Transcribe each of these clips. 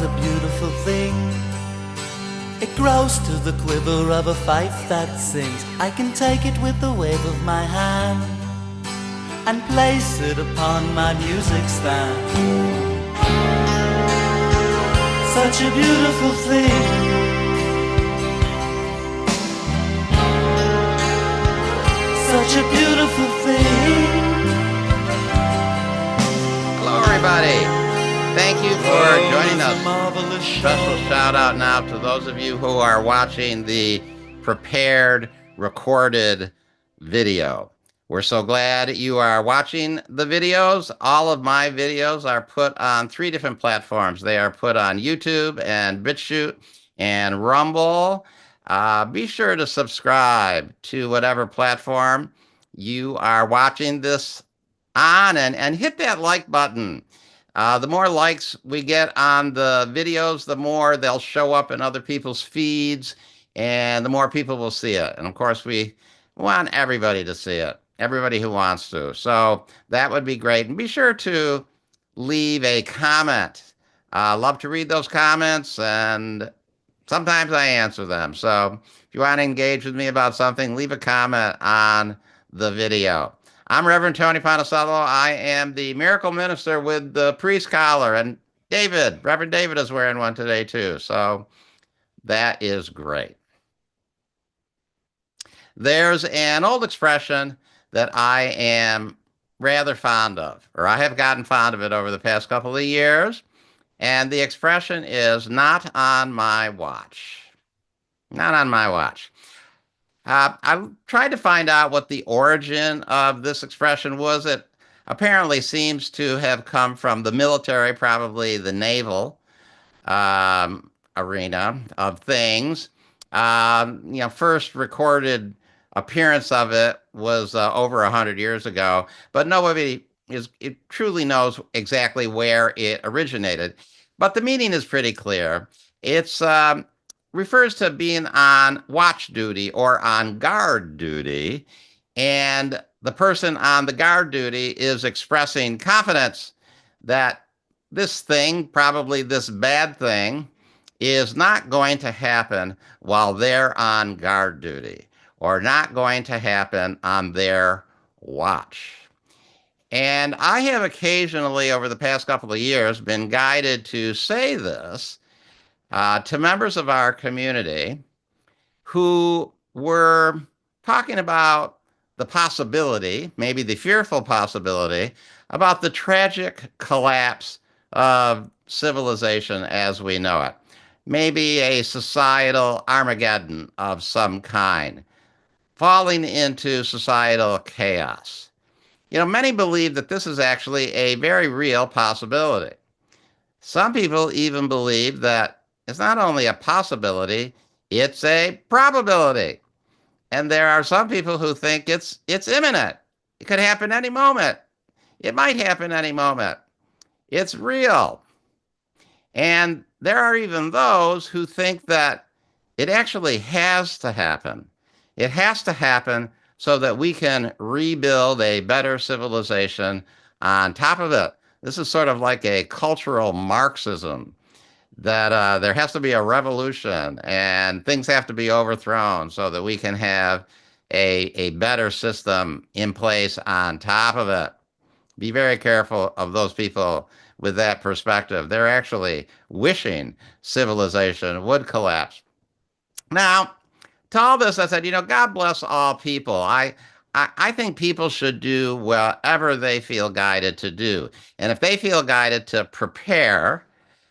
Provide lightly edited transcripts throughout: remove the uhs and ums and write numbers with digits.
is a beautiful thing. It grows to the quiver of a fife that sings. I can take it with the wave of my hand and place it upon my music stand. Such a beautiful thing. Such a beautiful thing. Hello, everybody. Thank you for joining us. Special shout out now to those of you who are watching the prepared, recorded video. We're so glad you are watching the videos. All of my videos are put on 3 different platforms. They are put on YouTube and BitChute and Rumble. Be sure to subscribe to whatever platform you are watching this on and hit that like button. The more likes we get on the videos, the more they'll show up in other people's feeds and the more people will see it. And of course, we want everybody to see it, everybody who wants to. So that would be great. And be sure to leave a comment. I love to read those comments, and sometimes I answer them. So if you want to engage with me about something, leave a comment on the video. I'm Reverend Tony Ponticello. I am the miracle minister with the priest collar, and Reverend David is wearing one today too. So that is great. There's an old expression that I am rather fond of, or I have gotten fond of it over the past couple of years. And the expression is not on my watch. Not on my watch. I tried to find out what the origin of this expression was. It apparently seems to have come from the military, probably the naval arena of things. First recorded appearance of it was over 100 years ago, but nobody truly knows exactly where it originated. But the meaning is pretty clear. It's refers to being on watch duty or on guard duty, and the person on the guard duty is expressing confidence that this thing, probably this bad thing, is not going to happen while they're on guard duty or not going to happen on their watch. And I have occasionally over the past couple of years been guided to say this to members of our community who were talking about the possibility, maybe the fearful possibility, about the tragic collapse of civilization as we know it. Maybe a societal Armageddon of some kind, falling into societal chaos. Many believe that this is actually a very real possibility. Some people even believe that it's not only a possibility, it's a probability. And there are some people who think it's imminent. It could happen any moment. It might happen any moment. It's real. And there are even those who think that it actually has to happen. It has to happen so that we can rebuild a better civilization on top of it. This is sort of like a cultural Marxism, that there has to be a revolution and things have to be overthrown so that we can have a better system in place on top of it. Be very careful of those people with that perspective. They're actually wishing civilization would collapse. Now, to all this, I said, God bless all people. I think people should do whatever they feel guided to do. And if they feel guided to prepare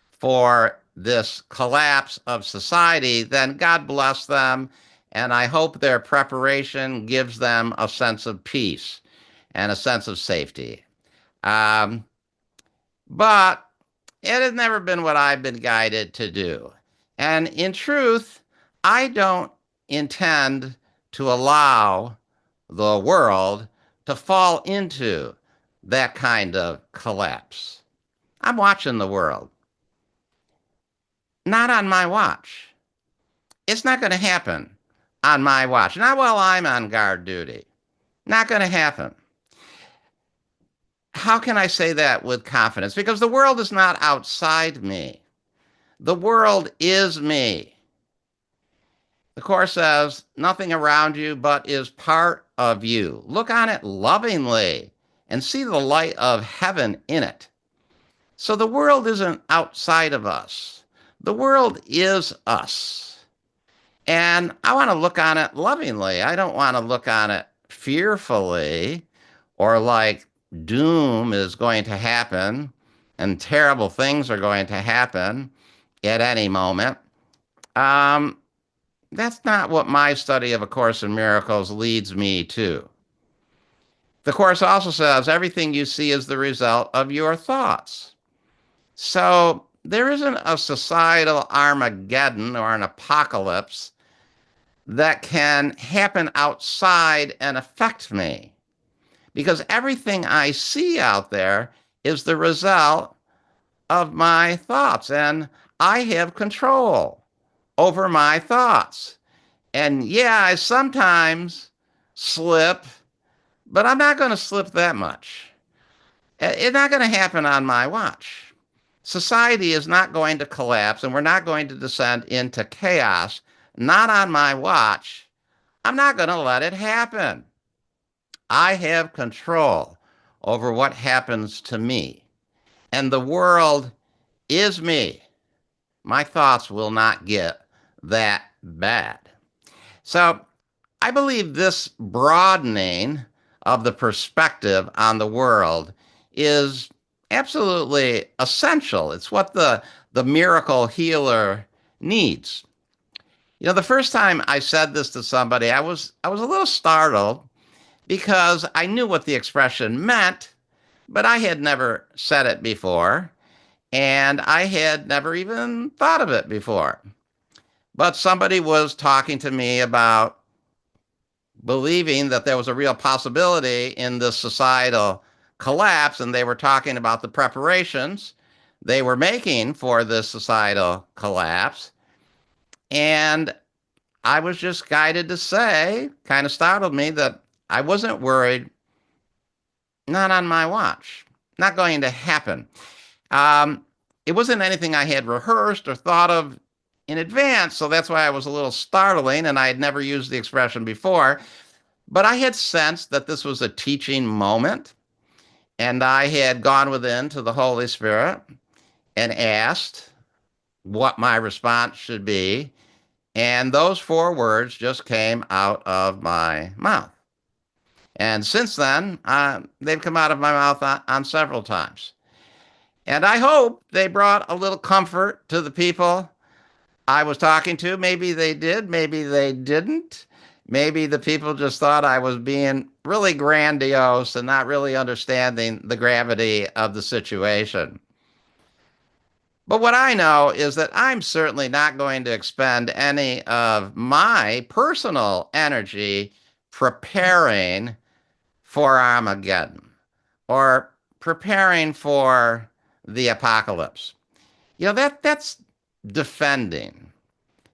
for this collapse of society, then God bless them. And I hope their preparation gives them a sense of peace and a sense of safety. But it has never been what I've been guided to do. And in truth, I don't intend to allow the world to fall into that kind of collapse. I'm watching the world. Not on my watch. It's not going to happen on my watch. Not while I'm on guard duty. Not going to happen. How can I say that with confidence? Because the world is not outside me. The world is me. The Course says nothing around you but is part of you. Look on it lovingly and see the light of heaven in it. So the world isn't outside of us. The world is us. And I want to look on it lovingly. I don't want to look on it fearfully or like doom is going to happen and terrible things are going to happen at any moment. Um, that's not what my study of A Course in Miracles leads me to. The Course also says everything you see is the result of your thoughts. So there isn't a societal Armageddon or an apocalypse that can happen outside and affect me because everything I see out there is the result of my thoughts, and I have control over my thoughts. And yeah, I sometimes slip, but I'm not going to slip that much. It's not going to happen on my watch. Society is not going to collapse, and we're not going to descend into chaos. Not on my watch. I'm not going to let it happen. I have control over what happens to me, and the world is me. My thoughts will not get that bad. So I believe this broadening of the perspective on the world is absolutely essential. It's what the miracle healer needs. You know, the first time I said this to somebody, I was a little startled because I knew what the expression meant, but I had never said it before, and I had never even thought of it before. But somebody was talking to me about believing that there was a real possibility in this societal collapse, and they were talking about the preparations they were making for this societal collapse. And I was just guided to say, kind of startled me, that I wasn't worried, not on my watch, not going to happen. Um, it wasn't anything I had rehearsed or thought of in advance, so that's why I was a little startling, and I had never used the expression before. But I had sensed that this was a teaching moment, and I had gone within to the Holy Spirit and asked what my response should be. And those four words just came out of my mouth. And since then, they've come out of my mouth on several times. And I hope they brought a little comfort to the people I was talking to. Maybe they did, maybe they didn't. Maybe the people just thought I was being really grandiose and not really understanding the gravity of the situation. But what I know is that I'm certainly not going to expend any of my personal energy preparing for Armageddon or preparing for the apocalypse. You know, that's defending.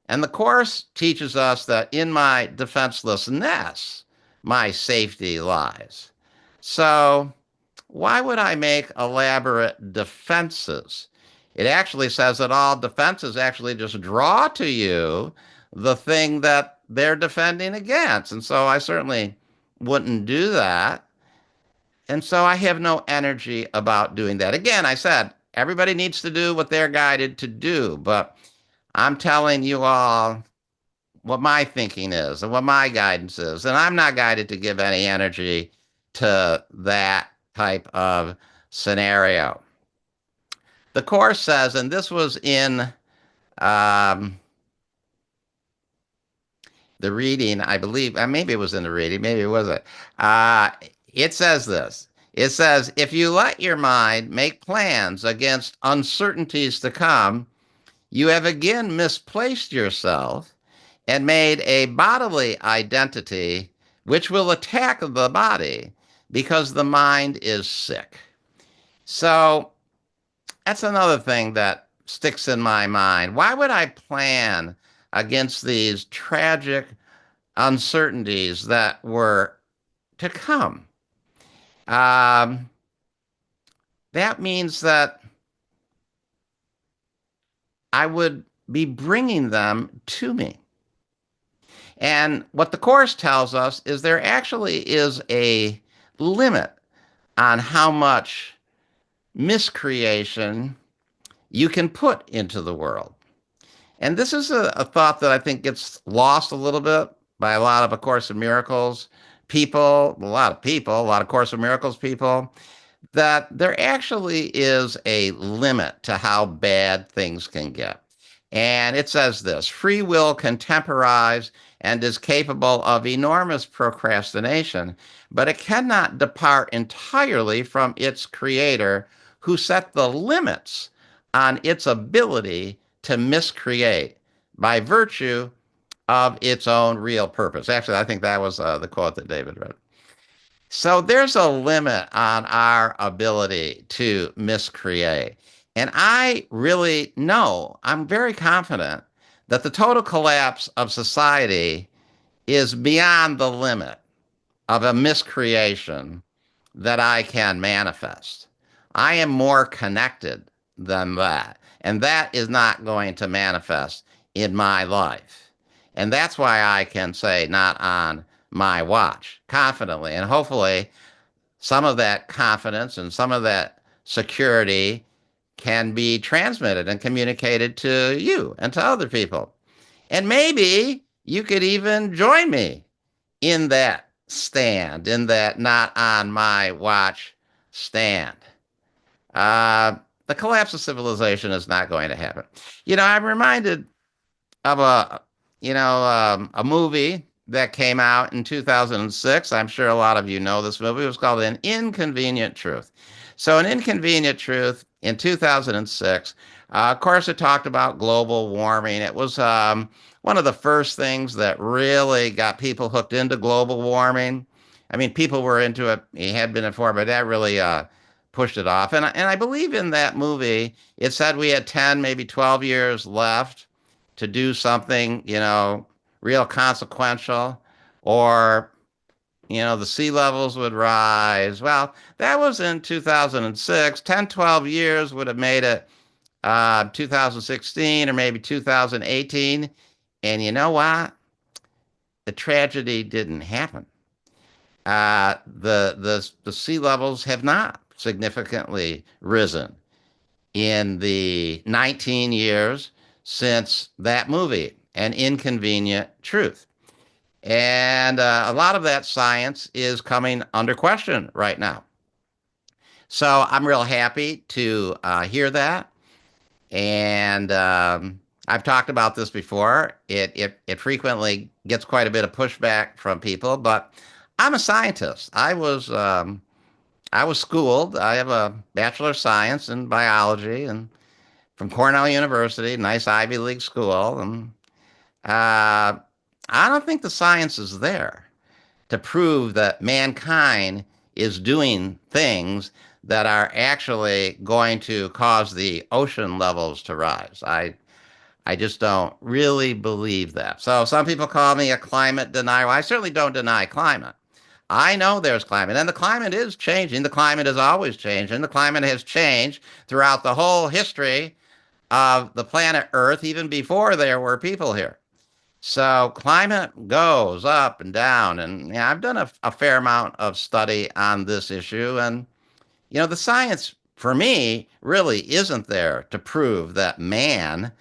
And the Course teaches us that in my defenselessness, my safety lies. So why would I make elaborate defenses? It actually says that all defenses actually just draw to you the thing that they're defending against. And so I certainly wouldn't do that. And so I have no energy about doing that. Again, I said everybody needs to do what they're guided to do, but I'm telling you all what my thinking is and what my guidance is. And I'm not guided to give any energy to that type of scenario. The Course says, and this was in um, the reading, I believe, maybe it was in the reading, maybe it wasn't. It says this. It says, if you let your mind make plans against uncertainties to come, you have again misplaced yourself and made a bodily identity which will attack the body because the mind is sick. So that's another thing that sticks in my mind. Why would I plan against these tragic uncertainties that were to come? Um, that means that I would be bringing them to me. And what the Course tells us is there actually is a limit on how much miscreation you can put into the world. And this is a thought that I think gets lost a little bit by a lot of A Course in Miracles people, a lot of Course in Miracles people, that there actually is a limit to how bad things can get. And it says this: free will can temporize and is capable of enormous procrastination, but it cannot depart entirely from its creator, who set the limits on its ability to miscreate by virtue of its own real purpose. Actually, I think that was the quote that David read. So there's a limit on our ability to miscreate. And I really know, I'm very confident that the total collapse of society is beyond the limit of a miscreation that I can manifest. I am more connected than that. And that is not going to manifest in my life. And that's why I can say, not on my watch, confidently. And hopefully, some of that confidence and some of that security can be transmitted and communicated to you and to other people. And maybe you could even join me in that stand, in that not on my watch stand. Uh, the collapse of civilization is not going to happen. I'm reminded of a movie that came out in 2006. I'm sure a lot of you know this movie. It was called An Inconvenient Truth. So, An Inconvenient Truth in 2006. Of course, it talked about global warming. It was one of the first things that really got people hooked into global warming. I mean, people were into it, he had been before, but that really pushed it off. And I believe in that movie, it said we had 10, maybe 12 years left to do something, real consequential, or, the sea levels would rise. Well, that was in 2006. 10, 12 years would have made it 2016 or maybe 2018. And you know what? The tragedy didn't happen. The sea levels have not significantly risen in the 19 years since that movie, An Inconvenient Truth. And a lot of that science is coming under question right now. So I'm real happy to hear that. And I've talked about this before. It frequently gets quite a bit of pushback from people, but I'm a scientist. I was schooled. I have a Bachelor of Science in biology and from Cornell University, nice Ivy League school. And uh, I don't think the science is there to prove that mankind is doing things that are actually going to cause the ocean levels to rise. I just don't really believe that. So some people call me a climate denier. I certainly don't deny climate. I know there's climate, and the climate is changing. The climate is always changing. The climate has changed throughout the whole history of the planet Earth, even before there were people here. So climate goes up and down, and I've done a fair amount of study on this issue, and the science for me really isn't there to prove that man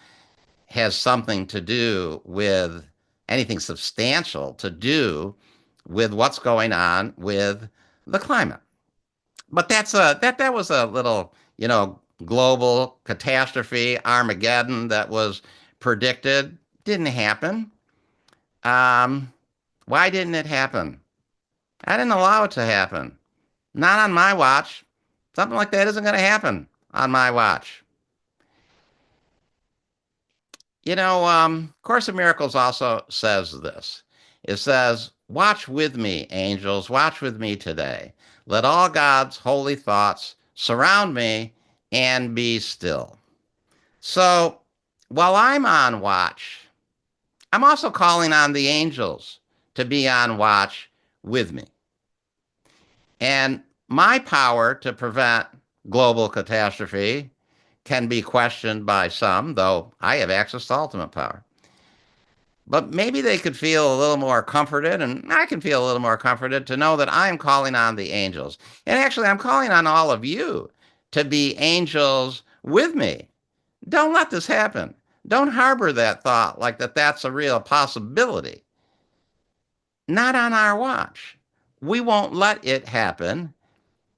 has something to do with anything substantial to do with what's going on with the climate. But that was a little, global catastrophe, Armageddon, that was predicted. Didn't happen. Um, why didn't it happen? I didn't allow it to happen. Not on my watch. Something like that isn't going to happen on my watch. Course of Miracles also says this. It says, "Watch with me, angels, watch with me today. Let all God's holy thoughts surround me and be still." So while I'm on watch, I'm also calling on the angels to be on watch with me. And my power to prevent global catastrophe can be questioned by some, though I have access to ultimate power. But maybe they could feel a little more comforted, and I can feel a little more comforted to know that I'm calling on the angels. And actually, I'm calling on all of you to be angels with me. Don't let this happen. Don't harbor that thought like that's a real possibility. Not on our watch. We won't let it happen,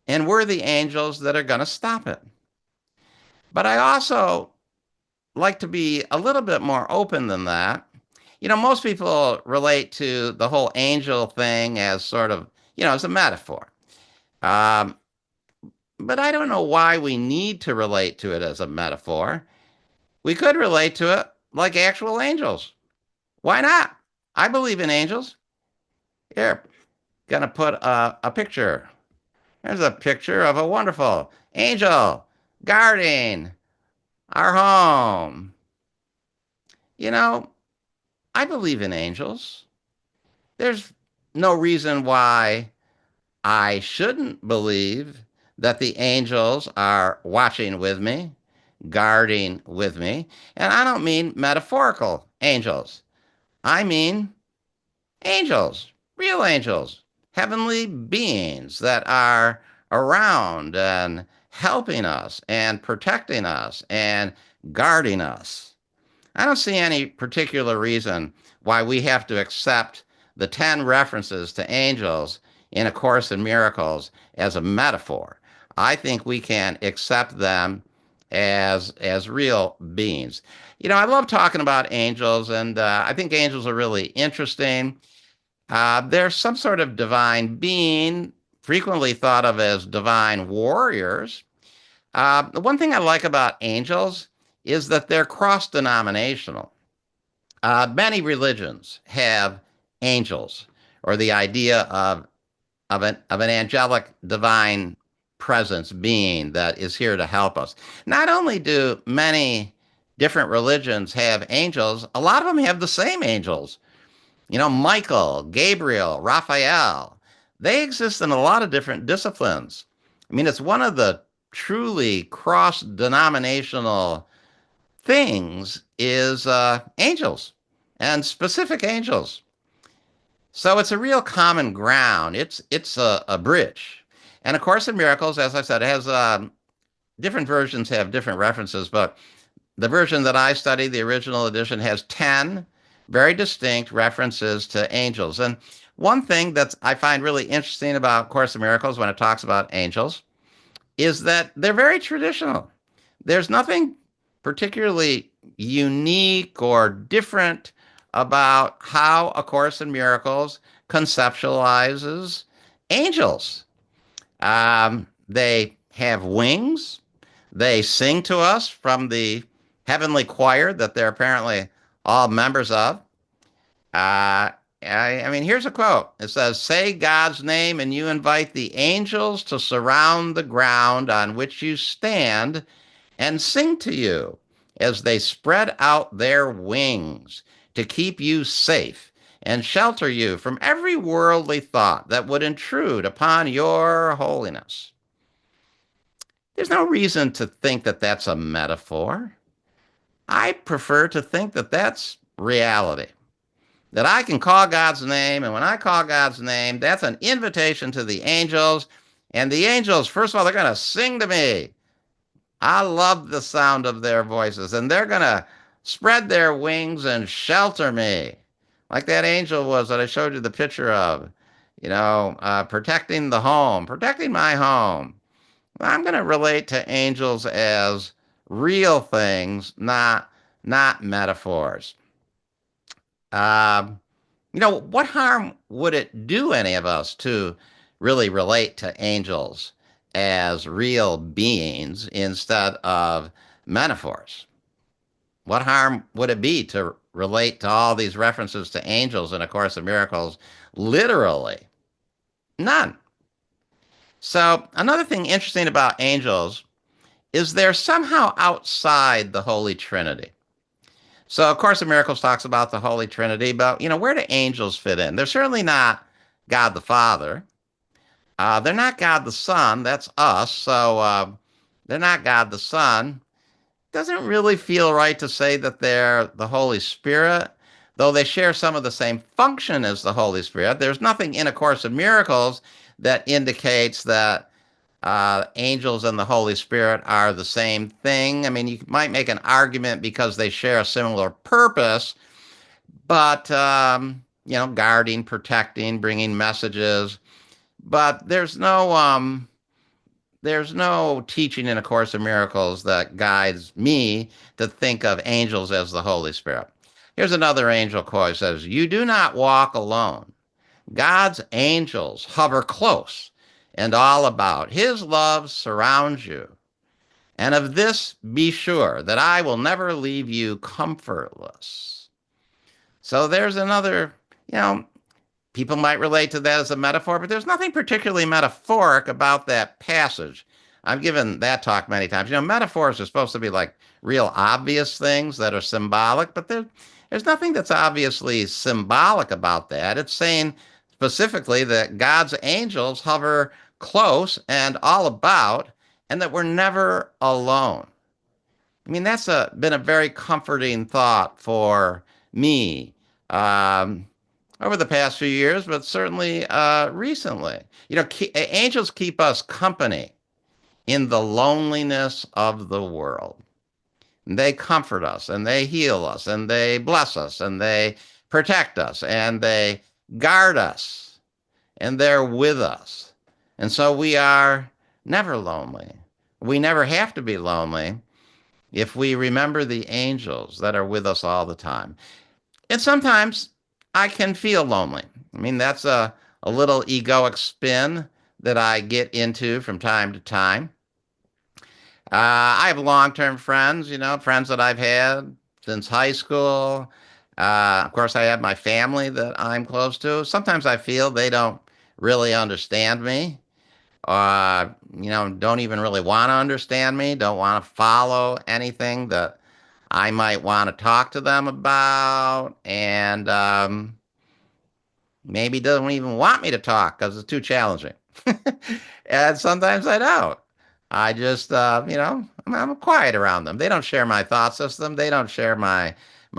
and we're the angels that are going to stop it. But I also like to be a little bit more open than that. Most people relate to the whole angel thing as sort of, as a metaphor. Um, but I don't know why we need to relate to it as a metaphor. We could relate to it like actual angels. Why not? I believe in angels. Here, gonna put a picture. There's a picture of a wonderful angel guarding our home. You know, I believe in angels. There's no reason why I shouldn't believe that the angels are watching with me, guarding with me. And I don't mean metaphorical angels. I mean angels, real angels, heavenly beings that are around and helping us and protecting us and guarding us. I don't see any particular reason why we have to accept the 10 references to angels in A Course in Miracles as a metaphor. I think we can accept them as real beings. I love talking about angels, and I think angels are really interesting. They're some sort of divine being, frequently thought of as divine warriors. The one thing I like about angels is that they're cross denominational. Many religions have angels, or the idea of an angelic divine presence being that is here to help us. Not only do many different religions have angels, a lot of them have the same angels. Michael, Gabriel, Raphael, they exist in a lot of different disciplines. I mean, it's one of the truly cross denominational things is angels and specific angels. So it's a real common ground. It's a bridge. And A Course in Miracles, as I said, it has different versions have different references, but the version that I studied, the original edition, has 10 very distinct references to angels. And one thing that I find really interesting about Course in Miracles when it talks about angels is that they're very traditional. There's nothing particularly unique or different about how A Course in Miracles conceptualizes angels. They have wings. They sing to us from the heavenly choir that they're apparently all members of. Uh, I mean, here's a quote. It says, "Say God's name and you invite the angels to surround the ground on which you stand and sing to you as they spread out their wings to keep you safe and shelter you from every worldly thought that would intrude upon your holiness." There's no reason to think that that's a metaphor. I prefer to think that that's reality. That I can call God's name, and when I call God's name, that's an invitation to the angels. And the angels, first of all, they're going to sing to me. I love the sound of their voices, and they're going to spread their wings and shelter me. Like that angel was that I showed you the picture of, protecting the home, protecting my home. I'm going to relate to angels as real things, not metaphors. Um, what harm would it do any of us to really relate to angels as real beings instead of metaphors? What harm would it be to relate to all these references to angels in A Course in Miracles literally? None. So, another thing interesting about angels is they're somehow outside the Holy Trinity. So, of course, in Miracles talks about the Holy Trinity, but where do angels fit in? They're certainly not God the Father. They're not God the Son. That's us. So they're not God the Son. doesn't really feel right to say that they're the Holy Spirit, though they share some of the same function as the Holy Spirit. There's nothing in A Course in Miracles that indicates that angels and the Holy Spirit are the same thing. I mean, you might make an argument because they share a similar purpose, but, guarding, protecting, bringing messages. But there's no teaching in A Course in Miracles that guides me to think of angels as the Holy Spirit. Here's another angel quote. It says, "You do not walk alone. God's angels hover close and all about. His love surrounds you. And of this be sure, that I will never leave you comfortless." So there's another, you know, people might relate to that as a metaphor, but there's nothing particularly metaphoric about that passage. I've given that talk many times. Metaphors are supposed to be like real obvious things that are symbolic, but there's nothing that's obviously symbolic about that. It's saying specifically that God's angels hover close and all about, and that we're never alone. I mean, that's been a very comforting thought for me. Um, Over the past few years, but certainly recently. Angels keep us company in the loneliness of the world. And they comfort us, and they heal us, and they bless us, and they protect us, and they guard us, and they're with us. And so we are never lonely. We never have to be lonely if we remember the angels that are with us all the time. And sometimes I can feel lonely. I mean, that's a little egoic spin that I get into from time to time. I have long-term friends, friends that I've had since high school. Of course, I have my family that I'm close to. Sometimes I feel they don't really understand me. Don't even really want to understand me, don't want to follow anything that I might want to talk to them about, and maybe doesn't even want me to talk because it's too challenging. And sometimes I don't. I just, I'm quiet around them. They don't share my thought system. They don't share my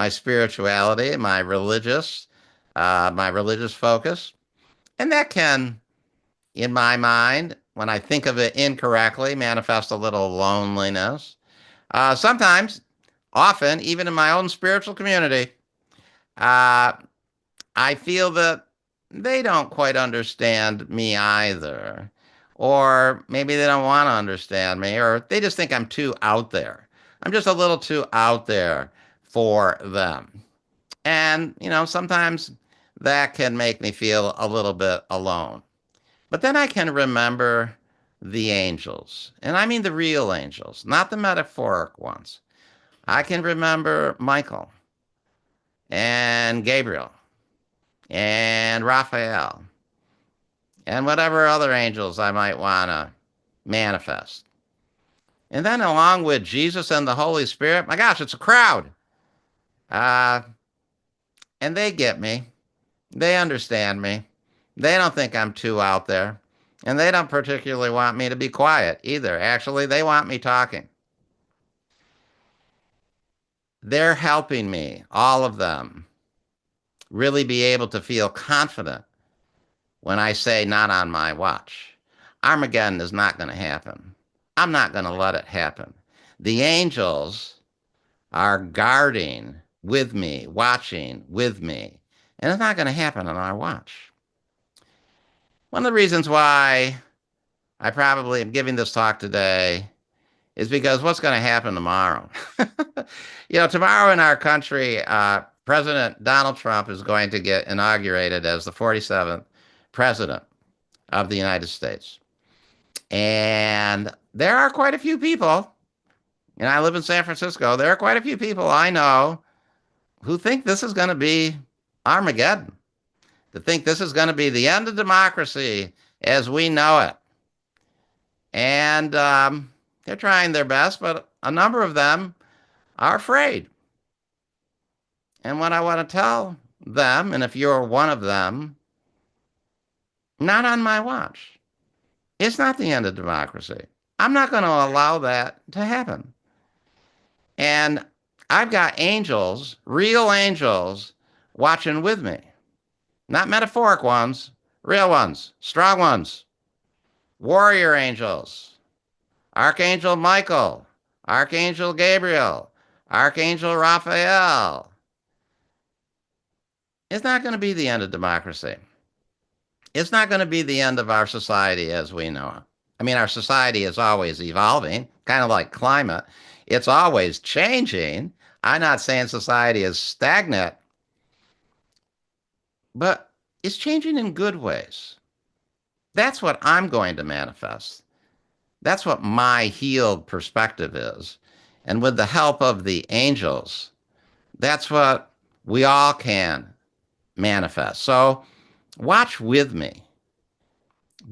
spirituality, my religious focus, and that can, in my mind, when I think of it incorrectly, manifest a little loneliness. Sometimes, often, even in my own spiritual community, uh, I feel that they don't quite understand me either. Or maybe they don't want to understand me, or they just think I'm too out there. I'm just a little too out there for them. And, sometimes that can make me feel a little bit alone. But then I can remember the angels, and I mean the real angels, not the metaphoric ones. I can remember Michael and Gabriel and Raphael and whatever other angels I might want to manifest. And then along with Jesus and the Holy Spirit, my gosh, it's a crowd. Uh, and they get me. They understand me. They don't think I'm too out there. And they don't particularly want me to be quiet either. Actually, they want me talking. They're helping me, all of them, really be able to feel confident when I say, not on my watch. Armageddon is not going to happen. I'm not going to let it happen. The angels are guarding with me, watching with me, and it's not going to happen on our watch. One of the reasons why I probably am giving this talk today is because what's going to happen tomorrow? Tomorrow in our country, President Donald Trump is going to get inaugurated as the 47th president of the United States. And there are quite a few people, and I live in San Francisco, there are quite a few people I know who think this is going to be Armageddon, to think this is going to be the end of democracy as we know it. And they're trying their best, but a number of them are afraid. And what I want to tell them, and if you're one of them, not on my watch. It's not the end of democracy. I'm not going to allow that to happen. And I've got angels, real angels, watching with me. Not metaphoric ones, real ones, strong ones. Warrior angels. Archangel Michael, Archangel Gabriel, Archangel Raphael. It's not going to be the end of democracy. It's not going to be the end of our society as we know it. I mean, our society is always evolving, kind of like climate. It's always changing. I'm not saying society is stagnant, but it's changing in good ways. That's what I'm going to manifest. That's what my healed perspective is. And with the help of the angels, that's what we all can manifest. So watch with me.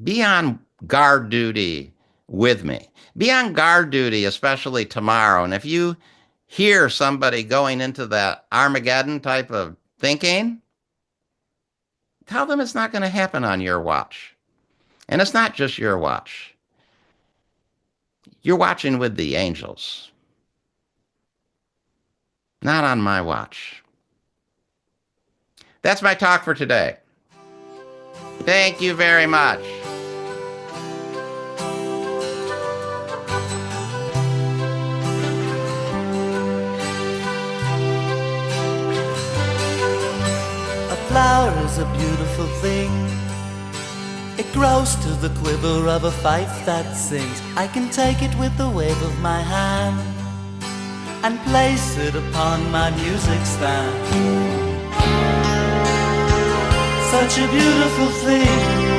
Be on guard duty with me. Be on guard duty, especially tomorrow. And if you hear somebody going into that Armageddon type of thinking, tell them it's not going to happen on your watch. And it's not just your watch. You're watching with the angels. Not on my watch. That's my talk for today. Thank you very much. A flower is a beautiful thing. It grows to the quiver of a fife that sings. I can take it with the wave of my hand and place it upon my music stand. Such a beautiful thing.